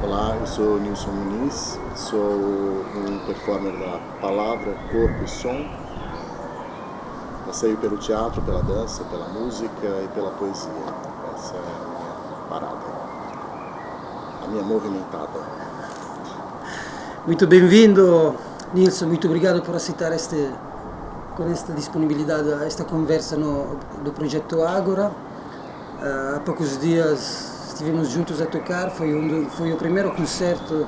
Olá, eu sou Nilson Muniz, sou um performer da palavra, corpo e som. Passeio pelo teatro, pela dança, pela música e pela poesia. Essa é a minha parada, a minha movimentada. Muito bem-vindo, Nilson. Muito obrigado por aceitar com esta disponibilidade a esta conversa do projeto Ágora. Há poucos dias estivemos juntos a tocar, foi o primeiro concerto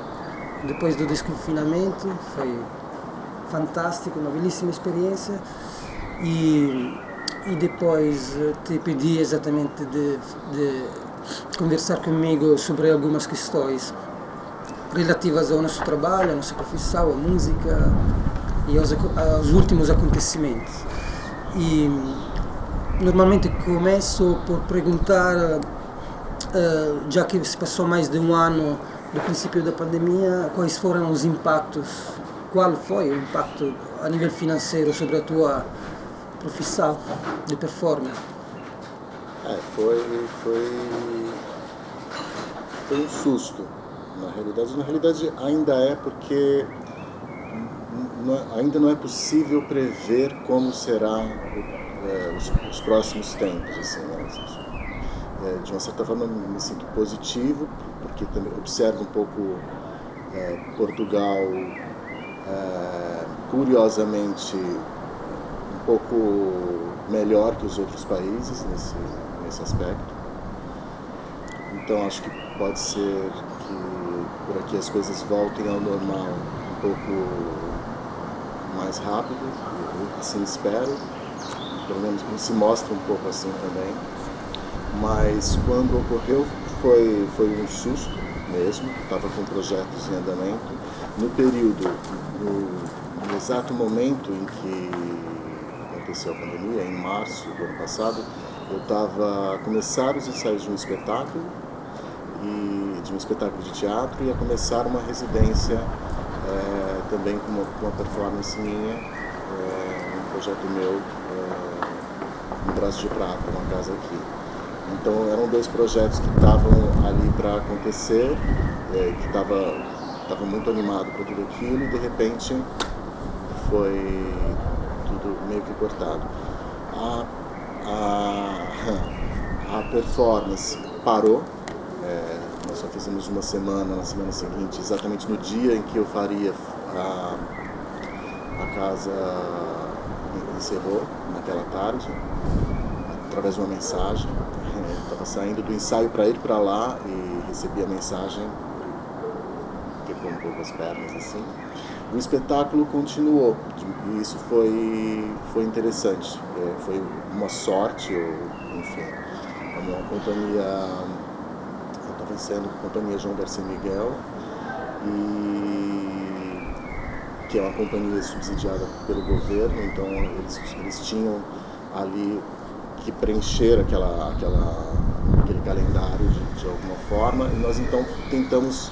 depois do desconfinamento, foi fantástico, uma belíssima experiência, e depois te pedi exatamente de conversar comigo sobre algumas questões relativas ao nosso trabalho, à nossa profissão, à música e aos últimos acontecimentos. E normalmente começo por perguntar, já que se passou mais de um ano do princípio da pandemia, quais foram os impactos, qual foi o impacto a nível financeiro sobre a tua profissão de performer? Foi um susto, na realidade ainda é, porque ainda não é possível prever como será os próximos tempos, assim, né? De uma certa forma me sinto positivo, porque também observo um pouco Portugal, curiosamente, um pouco melhor que os outros países nesse aspecto. Então acho que pode ser que por aqui as coisas voltem ao normal um pouco mais rápido, assim espero, pelo menos se mostra um pouco assim também. Mas quando ocorreu foi um susto mesmo, estava com projetos em andamento. No período, no exato momento em que aconteceu a pandemia, em março do ano passado, eu estava a começar os ensaios de um espetáculo, de teatro, e a começar uma residência também com uma performance minha, um projeto meu, um Braço de Prata, uma casa aqui. Então eram dois projetos que estavam ali para acontecer, que estava muito animado para tudo aquilo, e de repente foi tudo meio que cortado. A performance parou, nós só fizemos uma semana, na semana seguinte, exatamente no dia em que eu faria a casa encerrou, naquela tarde, através de uma mensagem. Estava saindo do ensaio para ir para lá e recebi a mensagem, quebrou um pouco as pernas assim. O espetáculo continuou, e isso foi interessante, foi uma sorte, enfim, uma companhia, eu estava ensaiando com a companhia João Garcia Miguel, que é uma companhia subsidiada pelo governo, então eles tinham ali que preencher aquele calendário de alguma forma, e nós então tentamos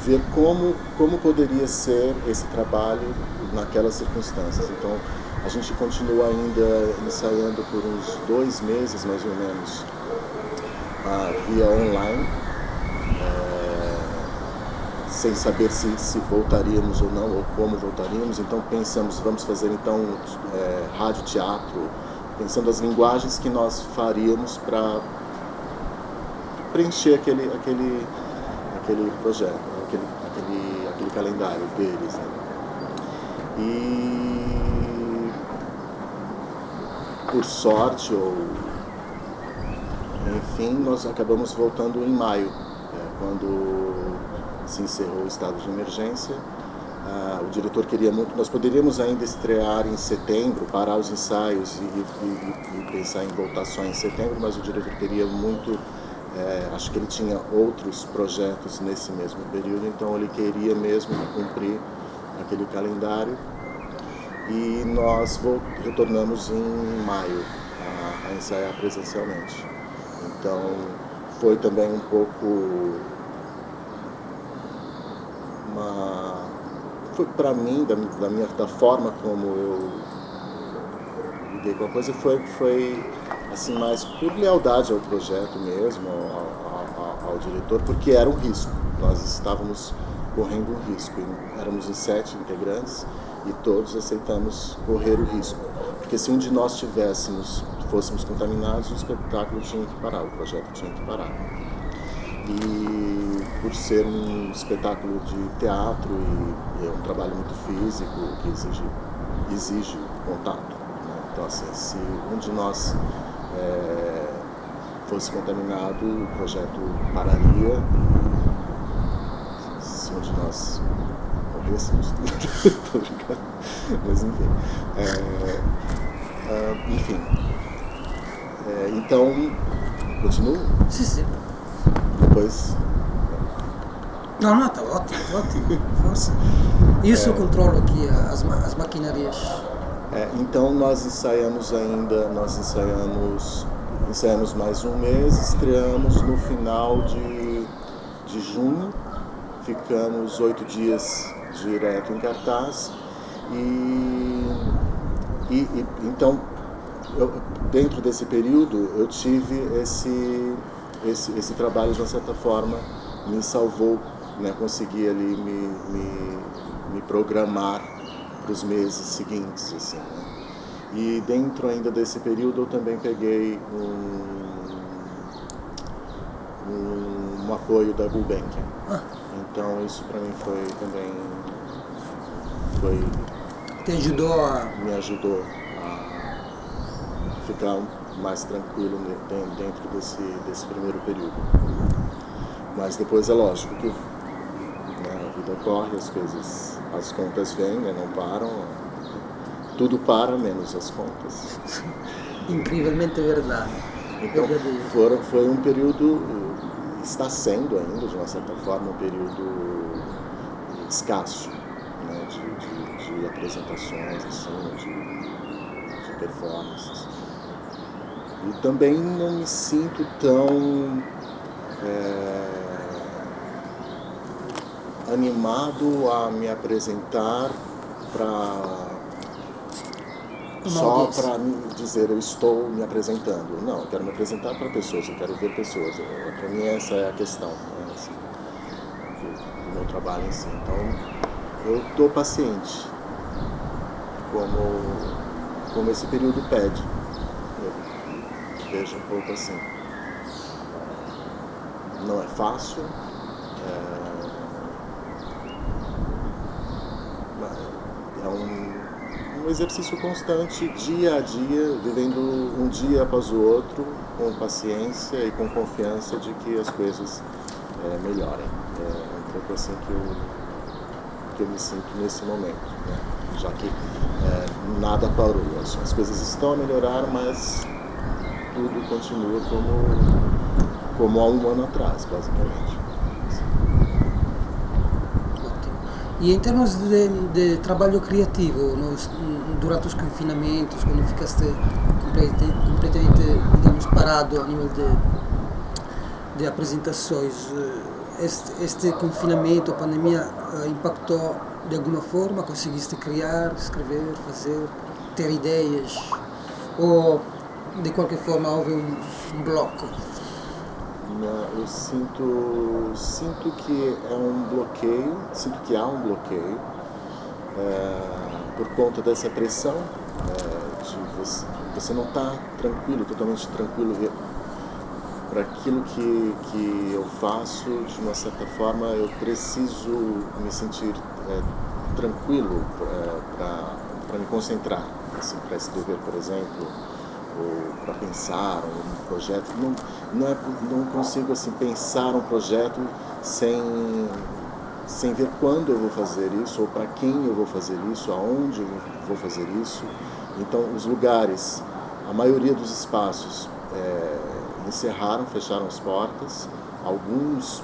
ver como poderia ser esse trabalho naquelas circunstâncias. Então a gente continua ainda ensaiando por uns 2 meses mais ou menos, via online, sem saber se voltaríamos ou não, ou como voltaríamos. Então pensamos, vamos fazer então rádio-teatro, pensando as linguagens que nós faríamos para preencher aquele projeto, aquele calendário deles, né? E por sorte, ou enfim, nós acabamos voltando em maio, quando se encerrou o estado de emergência. O diretor queria muito, nós poderíamos ainda estrear em setembro, parar os ensaios e pensar em voltar só em setembro, mas o diretor queria muito Acho que ele tinha outros projetos nesse mesmo período, então ele queria mesmo cumprir aquele calendário. E nós retornamos em maio a ensaiar presencialmente. Então foi também um pouco foi para mim, da forma como eu lidei com a coisa, foi assim, mais por lealdade ao projeto mesmo, ao diretor, porque era um risco. Nós estávamos correndo um risco. Éramos em 7 integrantes e todos aceitamos correr o risco. Porque se um de nós fôssemos contaminados, o espetáculo tinha que parar, o projeto tinha que parar. E por ser um espetáculo de teatro e é um trabalho muito físico, que exige contato, né? Então, assim, se um de nós fosse contaminado, o projeto pararia, e se um de nós morrêssemos, tô brincando, mas enfim. Então, continuo? Sim. Depois... Não, tá ótimo, força. E o seu controle aqui, as maquinarias? Então nós ensaiamos mais um mês, estreamos no final de junho, ficamos 8 dias direto em cartaz e então dentro desse período eu tive esse trabalho, de uma certa forma me salvou, né? Consegui ali me programar para os meses seguintes, assim, né? E dentro ainda desse período eu também peguei um apoio da Gulbenkian. Então isso para mim me ajudou a ficar mais tranquilo dentro desse primeiro período. Mas depois é lógico que, né, a vida corre, as contas vêm, né, não param, tudo para menos as contas. Incrivelmente verdade. Então foi um período, está sendo ainda de uma certa forma um período escasso, né, de apresentações, assim, de performances. E também não me sinto tão animado a me apresentar só para dizer eu estou me apresentando. Não, eu quero me apresentar para pessoas, eu quero ver pessoas. Para mim essa é a questão, né, assim, do meu trabalho em si. Então eu estou paciente, como esse período pede. Eu vejo um pouco assim. Não é fácil, é um exercício constante, dia a dia, vivendo um dia após o outro, com paciência e com confiança de que as coisas melhorem. É um pouco assim que eu me sinto nesse momento, né? Já que nada parou, as coisas estão a melhorar, mas tudo continua como há um ano atrás, basicamente. Ótimo. E em termos de trabalho criativo, durante os confinamentos, quando ficaste completamente, digamos, parado a nível de apresentações, este confinamento, a pandemia, impactou de alguma forma? Conseguiste criar, escrever, fazer, ter ideias? Ou, de qualquer forma, houve um bloco? Eu sinto que é um bloqueio, sinto que há um bloqueio por conta dessa pressão de você não estar tranquilo, totalmente tranquilo para aquilo que eu faço. De uma certa forma eu preciso me sentir tranquilo para me concentrar, assim, para escrever, por exemplo, ou para pensar um projeto. Não consigo assim pensar um projeto sem ver quando eu vou fazer isso, ou para quem eu vou fazer isso, aonde eu vou fazer isso. Então os lugares, a maioria dos espaços encerraram, fecharam as portas, alguns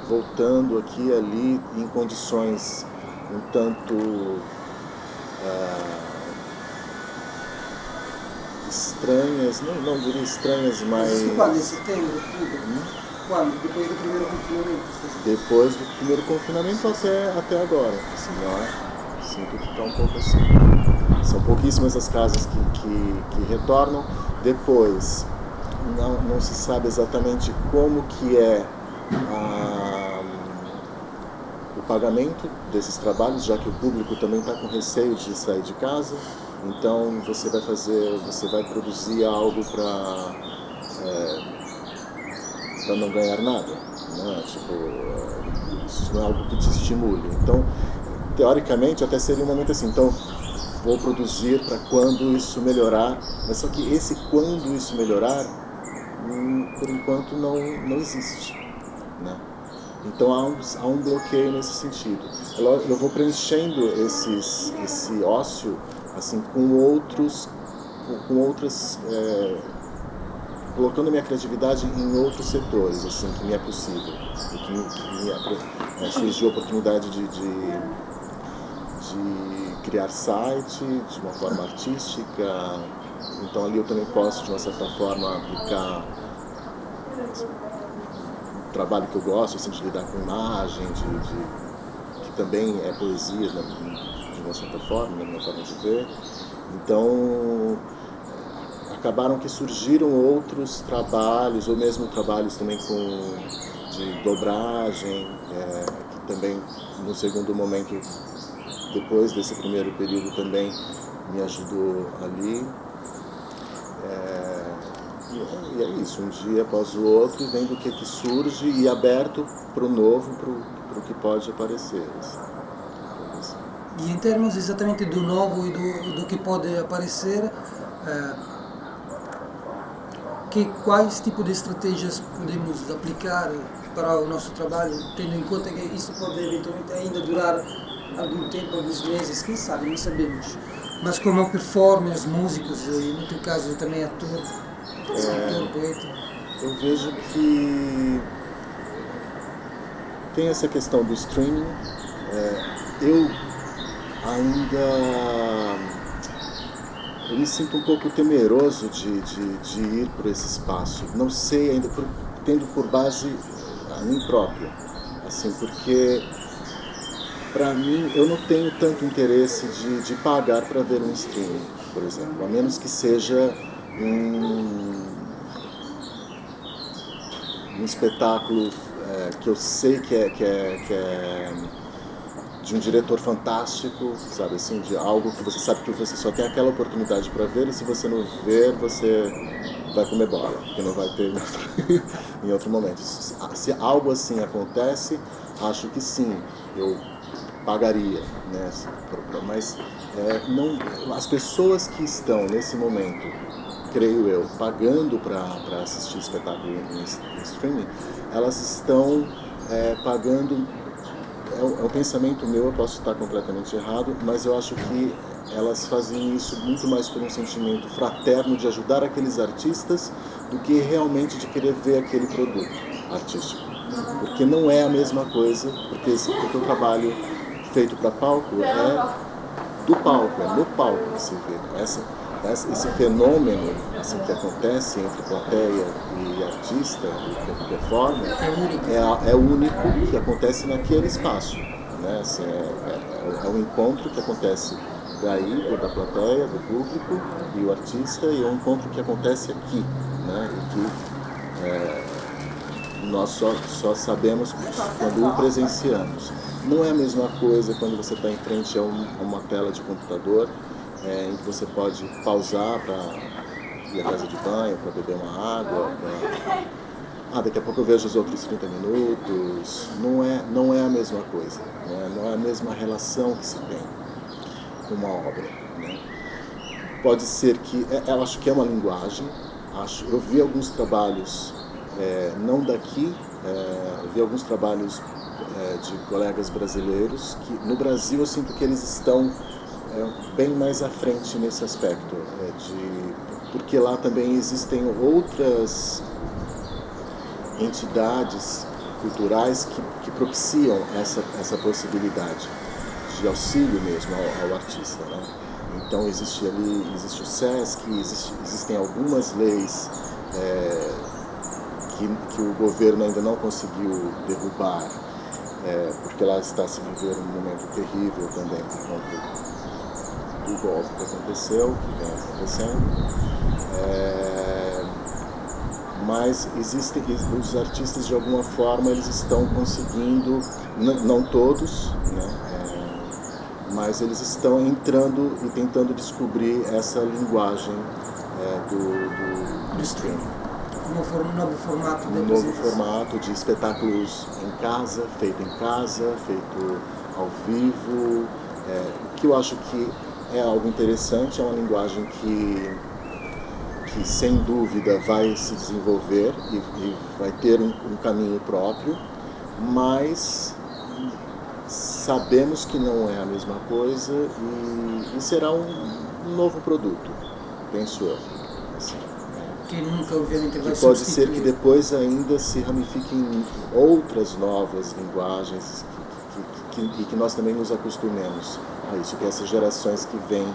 voltando aqui e ali em condições um tanto estranhas, não diria estranhas, mas... Isso quando? Em setembro, outubro? Quando? Depois do primeiro confinamento? Depois do primeiro confinamento até agora. Assim, sinto que está um pouco assim. São pouquíssimas as casas que retornam. Depois, não se sabe exatamente como que é o pagamento desses trabalhos, já que o público também está com receio de sair de casa. Então você vai produzir algo para não ganhar nada, né? Tipo, isso não é algo que te estimule. Então, teoricamente, até seria um momento assim, então vou produzir para quando isso melhorar, mas só que esse quando isso melhorar, por enquanto não existe, né? Então há um bloqueio nesse sentido. Eu vou preenchendo esse ócio assim com outras, colocando minha criatividade em outros setores, assim, que me é possível, e que surgiu a oportunidade de criar site de uma forma artística. Então ali eu também posso, de uma certa forma, aplicar o trabalho que eu gosto, assim, de lidar com imagem, que também é poesia, de uma certa forma, na minha forma de ver. Então, acabaram que surgiram outros trabalhos, ou mesmo trabalhos também de dobragem, que também, no segundo momento, depois desse primeiro período, também me ajudou ali. E é isso, um dia após o outro, vendo o que surge e aberto para o novo, para o que pode aparecer. Assim. E em termos exatamente do novo e do que pode aparecer, quais tipos de estratégias podemos aplicar para o nosso trabalho, tendo em conta que isso pode eventualmente ainda durar algum tempo, alguns meses, quem sabe, não sabemos. Mas como performers, músicos, e no teu caso também ator, escritor, poeta. Eu vejo que tem essa questão do streaming. Eu me sinto um pouco temeroso de ir por esse espaço. Não sei ainda, tendo por base a mim próprio, assim, porque para mim eu não tenho tanto interesse de pagar para ver um streaming, por exemplo, a menos que seja um espetáculo que eu sei que é de um diretor fantástico, sabe assim, de algo que você sabe que você só tem aquela oportunidade para ver, e se você não ver, você vai comer bola, porque não vai ter em outro momento. Se algo assim acontece, acho que sim, eu pagaria, né? Mas não, as pessoas que estão nesse momento, creio eu, pagando para assistir espetáculo em streaming, elas estão pagando. É um pensamento meu, eu posso estar completamente errado, mas eu acho que elas fazem isso muito mais por um sentimento fraterno de ajudar aqueles artistas do que realmente de querer ver aquele produto artístico. Porque não é a mesma coisa, porque o trabalho feito para palco é do palco, é no palco que se vê. Esse fenômeno assim, que acontece entre plateia e artista, e performer, é único, que acontece naquele espaço. Né? Assim, é um encontro que acontece daí, da plateia, do público e o artista, e é um encontro que acontece aqui, né? E que nós só sabemos quando o presenciamos. Não é a mesma coisa quando você está em frente a uma tela de computador, em que você pode pausar para ir à casa de banho, para beber uma água, daqui a pouco eu vejo os outros 30 minutos. Não é a mesma coisa, né? Não é a mesma relação que se tem com uma obra, né? Pode ser que, eu acho que é uma linguagem, eu vi alguns trabalhos, não daqui, eu vi alguns trabalhos de colegas brasileiros, que no Brasil eu sinto que eles estão bem mais à frente nesse aspecto, porque lá também existem outras entidades culturais que propiciam essa possibilidade de auxílio mesmo ao artista, né? Então existe o SESC, existem algumas leis que o governo ainda não conseguiu derrubar, porque lá está se vivendo um momento terrível também por conta do golpe que aconteceu, que vem acontecendo. Mas os artistas, de alguma forma, eles estão conseguindo, não todos, né? Mas eles estão entrando e tentando descobrir essa linguagem do streaming. Um novo formato de novo formato de espetáculos feito em casa, feito ao vivo, que eu acho que é algo interessante, é uma linguagem que sem dúvida vai se desenvolver e vai ter um caminho próprio, mas sabemos que não é a mesma coisa e será um novo produto, penso eu. Assim, que nunca obviamente vai pode ser que depois ainda se ramifiquem em outras novas linguagens e que nós também nos acostumemos a isso, que essas gerações que vêm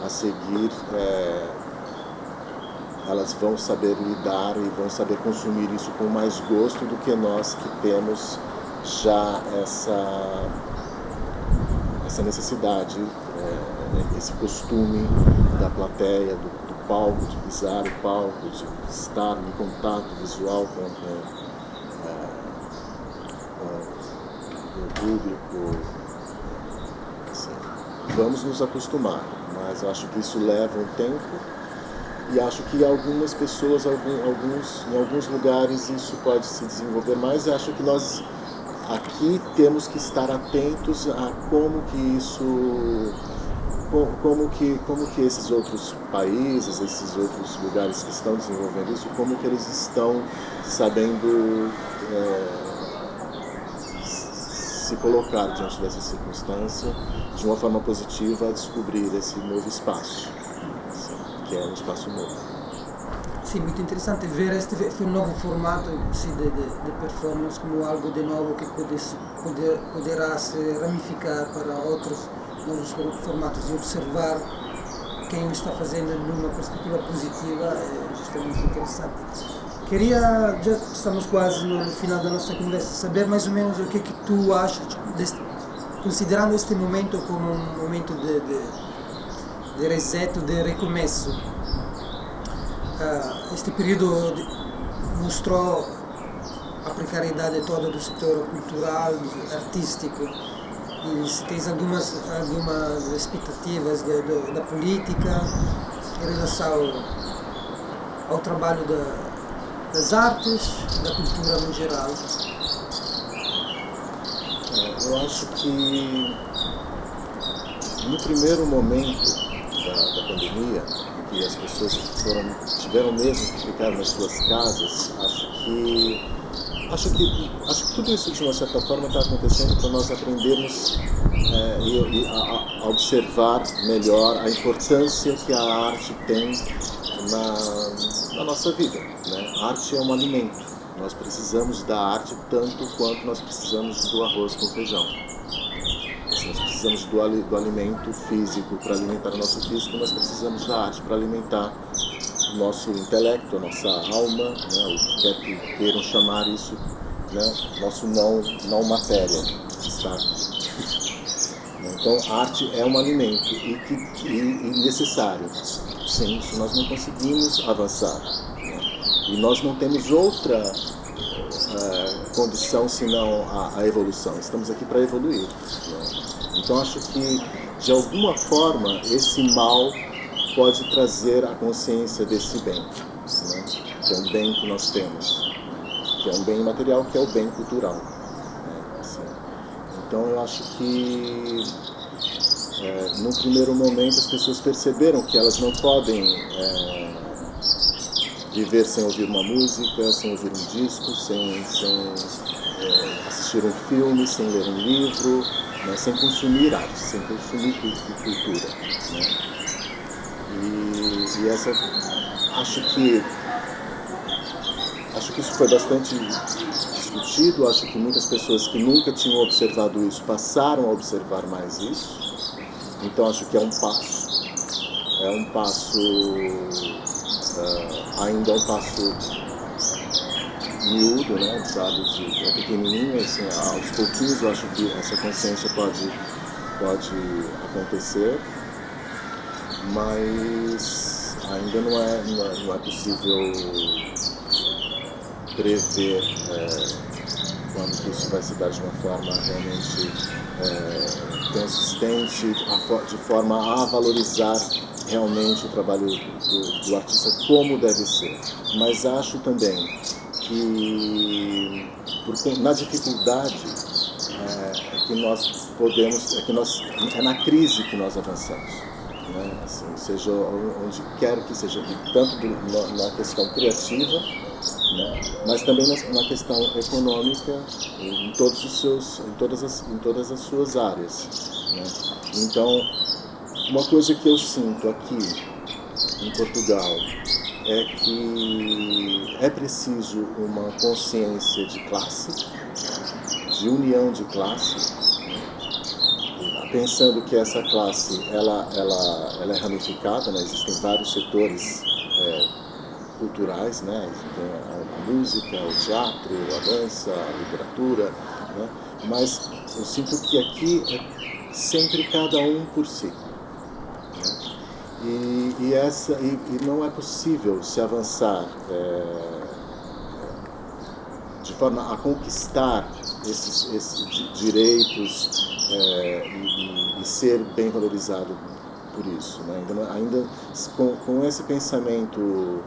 a seguir elas vão saber lidar e vão saber consumir isso com mais gosto do que nós que temos já essa necessidade, esse costume da plateia, do palco, de pisar o palco, de estar em contato visual com o público. Assim, vamos nos acostumar, mas acho que isso leva um tempo. E acho que algumas pessoas, em alguns lugares, isso pode se desenvolver mais. E acho que nós aqui temos que estar atentos a como que esses outros países, esses outros lugares que estão desenvolvendo isso, como que eles estão sabendo se colocar diante dessa circunstância de uma forma positiva a descobrir esse novo espaço. Que é um espaço novo. Sim, muito interessante ver este novo formato de performance como algo de novo que poderá se ramificar para outros novos formatos e observar quem o está fazendo numa perspectiva positiva é justamente interessante. Queria, já estamos quase no final da nossa conversa, saber mais ou menos o que tu achas, considerando este momento como um momento de reset, de recomeço. Este período mostrou a precariedade toda do setor cultural, artístico, e se tens algumas expectativas da política em relação ao trabalho das artes, da cultura no geral. Eu acho que no primeiro momento da pandemia, em que as pessoas tiveram mesmo que ficar nas suas casas, acho que tudo isso de uma certa forma está acontecendo para nós aprendermos a observar melhor a importância que a arte tem na nossa vida, né? A arte é um alimento. Nós precisamos da arte tanto quanto nós precisamos do arroz com feijão. Nós precisamos do alimento físico para alimentar o nosso físico, nós precisamos da arte para alimentar o nosso intelecto, a nossa alma, né, o que quer que queiram chamar isso, né, nosso não matéria. Está? Então, a arte é um alimento e necessário. Sem isso, nós não conseguimos avançar. Né? E nós não temos outra condição senão a evolução. Estamos aqui para evoluir. Né? Então acho que, de alguma forma, esse mal pode trazer a consciência desse bem, né? Que é um bem que nós temos, que é um bem material, que é o bem cultural. Né? Assim. Então eu acho que, no primeiro momento, as pessoas perceberam que elas não podem viver sem ouvir uma música, sem ouvir um disco, sem assistir um filme, sem ler um livro, né, sem consumir arte, sem consumir cultura. Né? E essa, acho que acho que isso foi bastante discutido, acho que muitas pessoas que nunca tinham observado isso passaram a observar mais isso, então acho que é um passo, ainda é um passo miúdo, né, é pequenininho, assim, aos pouquinhos eu acho que essa consciência pode acontecer, mas ainda não é possível prever quando isso vai se dar de uma forma realmente consistente, de forma a valorizar realmente o trabalho do artista como deve ser. Mas acho também que na dificuldade que nós podemos, é na crise que nós avançamos, né? Assim, seja onde quer que seja, tanto na questão criativa, né? Mas também na questão econômica, em todas as suas áreas, né? Então, uma coisa que eu sinto aqui em Portugal é que é preciso uma consciência de classe, de união de classe, pensando que essa classe ela é ramificada, né? Existem vários setores culturais, né? A música, o teatro, a dança, a literatura, né? Mas eu sinto que aqui é sempre cada um por si, né? E não é possível se avançar de forma a conquistar esses direitos e ser bem valorizado por isso, né? Ainda com esse pensamento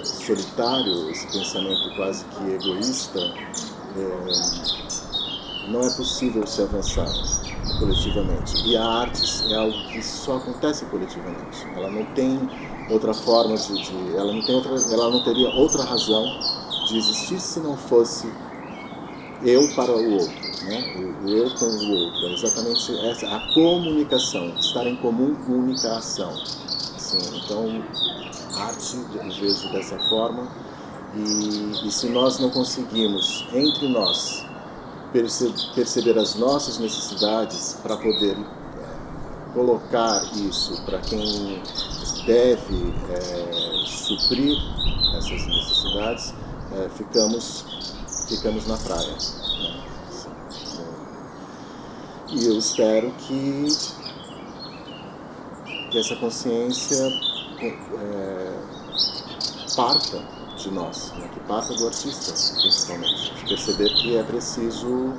solitário, esse pensamento quase que egoísta, não é possível se avançar coletivamente. E a arte é algo que só acontece coletivamente. Ela não tem outra forma ela não teria outra razão de existir se não fosse eu para o outro, né? O eu com o outro. É exatamente essa, a comunicação, estar em comum, comunicação. Assim, então, arte eu vejo dessa forma, e se nós não conseguimos, entre nós, perceber as nossas necessidades para poder colocar isso para quem deve suprir essas necessidades, ficamos na praia, né? Assim, e eu espero que essa consciência parta de nós, né? Que parta do artista, principalmente, de perceber que é preciso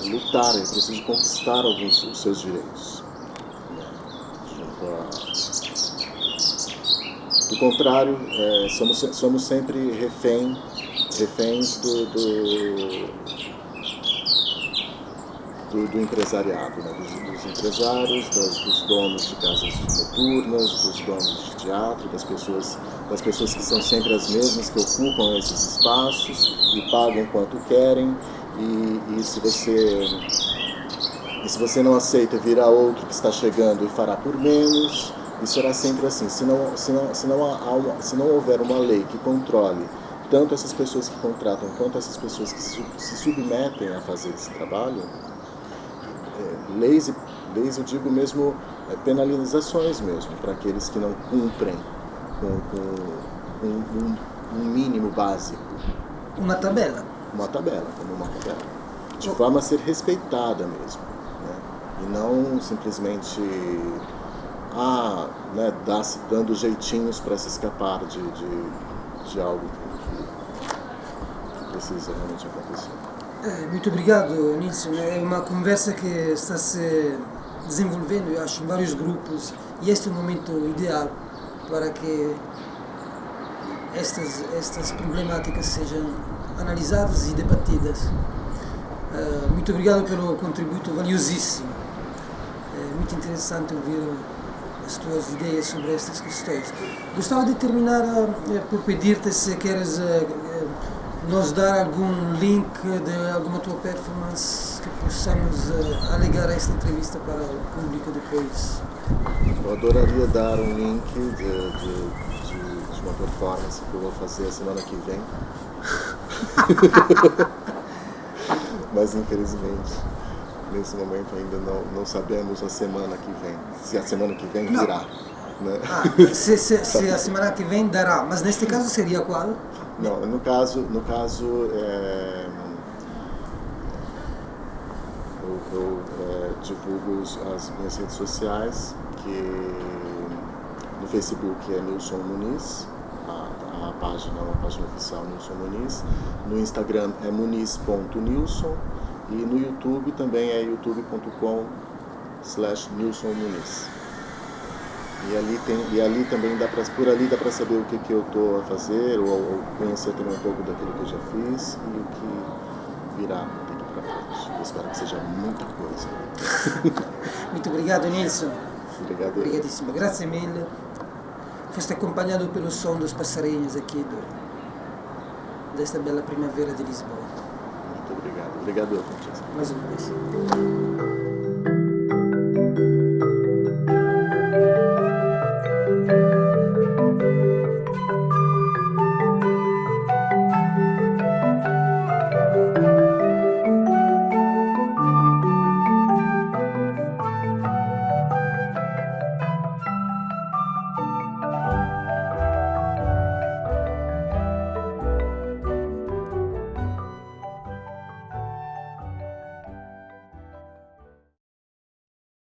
lutar, é preciso conquistar alguns dos seus direitos, né? Do contrário, somos sempre reféns do empresariado, né? Dos empresários, dos donos de casas noturnas, dos donos de teatro, das pessoas que são sempre as mesmas, que ocupam esses espaços e pagam quanto querem, e se você não aceita, virá outro que está chegando e fará por menos, e será sempre assim. Se não houver uma lei que controle tanto essas pessoas que contratam quanto essas pessoas que se submetem a fazer esse trabalho, leis eu digo mesmo, penalizações mesmo, para aqueles que não cumprem com um mínimo básico. Uma tabela, como uma tabela, de forma a ser respeitada mesmo, né? E não simplesmente né, dando jeitinhos para se escapar de algo que precisa realmente acontecer. Muito obrigado, Nilson. É uma conversa que está se desenvolvendo, eu acho, em vários grupos, e este é o momento ideal para que estas problemáticas sejam analisadas e debatidas. Muito obrigado pelo contributo valiosíssimo. É muito interessante ouvir as tuas ideias sobre estas questões. Gostava de terminar por pedir-te se queres nos dar algum link de alguma tua performance que possamos alegar esta entrevista para o público depois. Eu adoraria dar um link de uma performance que eu vou fazer a semana que vem. Mas infelizmente, nesse momento ainda não sabemos a semana que vem. Se a semana que vem virá. Né? Se a semana que vem dará, mas neste caso seria qual? Não, no caso eu divulgo as minhas redes sociais, que no Facebook é Nilson Muniz, a página oficial Nilson Muniz, no Instagram é muniz.nilson e no YouTube também é youtube.com/Nilson Muniz. E ali também por ali dá para saber o que eu estou a fazer, ou conhecer também um pouco daquilo que eu já fiz e o que virá daqui para frente. Eu espero que seja muita coisa. Muito obrigado, Nilson. Obrigado. Obrigadíssimo. Grazie mille. Foste acompanhado pelo som dos passarinhos aqui desta bela primavera de Lisboa. Muito obrigado. Obrigado, Francesco. Mais uma vez.